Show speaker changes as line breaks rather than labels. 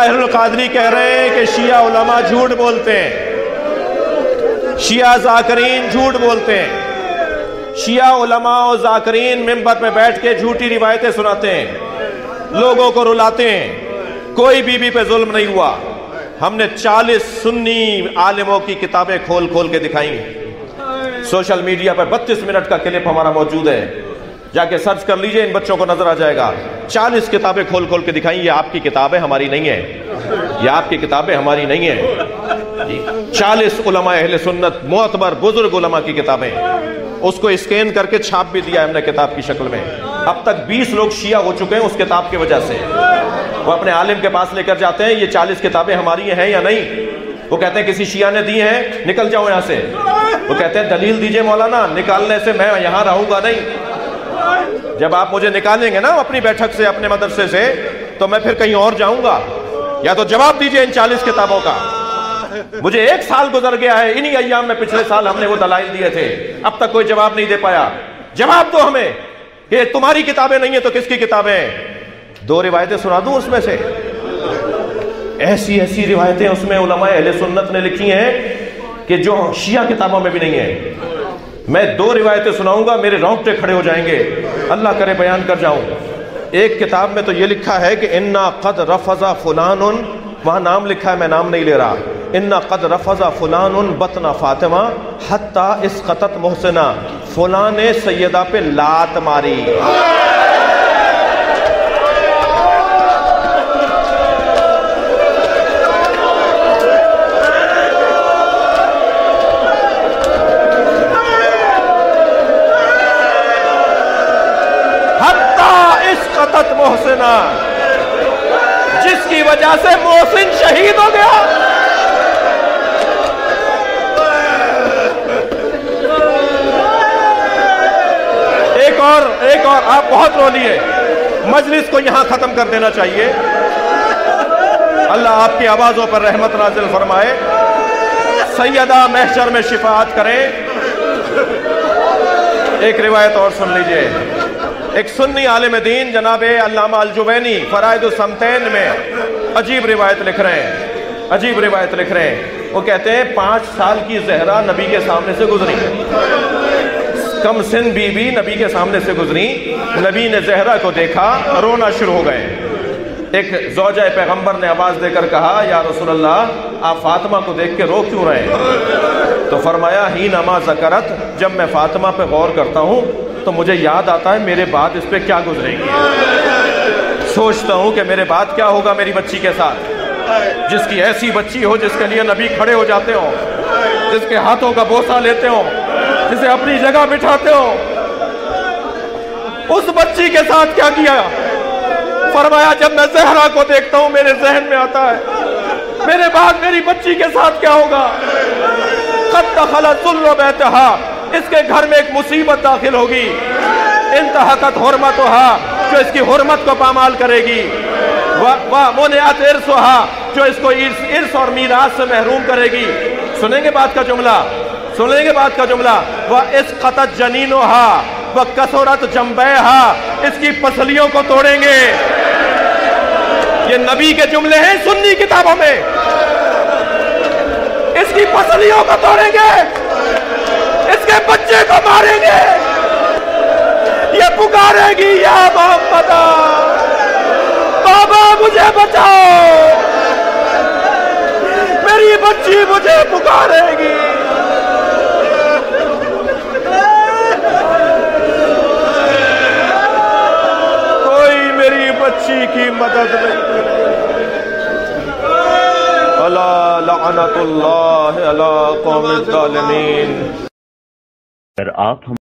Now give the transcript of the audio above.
ताहिरुल कादरी कह रहे हैं कि शिया उलमा झूठ बोलते हैं, शिया ज़ाकरीन झूठ बोलते हैं। शिया उलमा और ज़ाकरीन मिंबर पे बैठ के झूठी रिवायतें सुनाते हैं, लोगों को रुलाते हैं। कोई बीबी पे जुल्म नहीं हुआ। हमने 40 सुन्नी आलिमों की किताबें खोल खोल के दिखाई। सोशल मीडिया पर 32 मिनट का क्लिप हमारा मौजूद है, जाके सर्च कर लीजिए, इन बच्चों को नजर आ जाएगा। 40 किताबें खोल खोल के दिखाई। ये आपकी किताबें, हमारी नहीं है। ये आपकी किताबें, हमारी नहीं है। 40 उलमा अहले सुन्नत मोअतबर बुजुर्ग उलमा की किताबें, उसको स्कैन करके छाप भी दिया हमने किताब की शक्ल में। अब तक 20 लोग शिया हो चुके हैं उस किताब की वजह से। वो अपने आलिम के पास लेकर जाते हैं, ये 40 किताबें हमारी हैं या नहीं। वो कहते हैं किसी शिया ने दी हैं, निकल जाओ यहाँ से। वो कहते हैं दलील दीजिए मौलाना, निकालने से मैं यहाँ रहूंगा नहीं। जब आप मुझे निकालेंगे ना अपनी बैठक से, अपने मदरसे से, तो मैं फिर कहीं और जाऊंगा। या तो जवाब दीजिए इन 40 किताबों का। मुझे 1 साल गुजर गया है, इन्हीं अय्याम में पिछले साल हमने वो दलाइल दिए थे, अब तक कोई जवाब नहीं दे पाया। जवाब दो हमें कि तुम्हारी किताबें नहीं है तो किसकी किताबें। 2 रिवायतें सुना दूं उसमें से। ऐसी ऐसी रिवायतें उसमें उलमा अहले सुन्नत ने लिखी हैं कि जो शिया किताबों में भी नहीं है। मैं 2 रिवायतें सुनाऊंगा, मेरे रोंगटे खड़े हो जाएंगे, अल्लाह करे बयान कर जाऊं। एक किताब में तो ये लिखा है कि इन्ना कद रफजा फुलानुन, वहां नाम लिखा है, मैं नाम नहीं ले रहा। इन्ना कद रफजा फुलानुन बतना फातिमा हत्ता इसकतत मोहसिना, फुला ने सैयदा पे लात मारी। मोहसिना, जिसकी वजह से मोहसिन शहीद हो गया। एक और आप बहुत रो लिए, मजलिस को यहां खत्म कर देना चाहिए। अल्लाह आपकी आवाजों पर रहमत नाजिल फरमाए, सैयदा महशर में शिफाअत करें। एक रिवायत और सुन लीजिए। एक सुन्नी आलिम दीन जनाब अल्लामा अल-जुवैनी फराइदुस समतैन में अजीब रिवायत लिख रहे हैं, अजीब रिवायत लिख रहे हैं। वो कहते हैं 5 साल की ज़हरा नबी के सामने से गुजरी, कम सिन बीबी नबी के सामने से गुजरी। नबी ने ज़हरा को देखा, रोना शुरू हो गए। एक ज़ौजा पैगंबर ने आवाज़ देकर कहा, या रसूलल्लाह आप फातिमा को देख के रो क्यों रहे? तो फरमाया ही नमा ज़करत, जब मैं फातिमा पे गौर करता हूँ तो मुझे याद आता है मेरे बाद इस पे क्या गुजरेगी। सोचता हूं कि मेरे बाद क्या होगा मेरी बच्ची के साथ, जिसकी ऐसी बच्ची हो जिसके लिए नबी खड़े हो जाते हो, जिसके हाथों का बोसा लेते हो, जिसे अपनी जगह बिठाते हो। उस बच्ची के साथ क्या किया? फरमाया जब मैं ज़हरा को देखता हूं मेरे जहन में आता है मेरे बाद मेरी बच्ची के साथ क्या होगा। कद दखला ज़ुल्ल बैतहा, इसके घर में एक मुसीबत दाखिल होगी। इंतहकत हुर्मतहा, जो इसकी हुर्मत को पामाल करेगी। मुनिअत इर्सुहा, जो इसको इर्स और मीरास से महरूम करेगी। सुनेंगे बात का जुमला, सुनेंगे बात का जुमला। वह इसक़तत जनीनुहा व कसरत जंबैहा, इसकी पसलियों को तोड़ेंगे। ये नबी के जुमले हैं सुन्नी किताबों में। इसकी पसलियों को तोड़ेंगे, इसके बच्चे को मारेंगे। ये पुकारेगी या मोहम्मद, बाबा मुझे बचाओ, मेरी बच्ची मुझे पुकारेगी। कोई मेरी बच्ची की मदद नहीं करे। अला लअनतुल्लाह अला कौमिज़ ज़ालिमीन।
अगर आप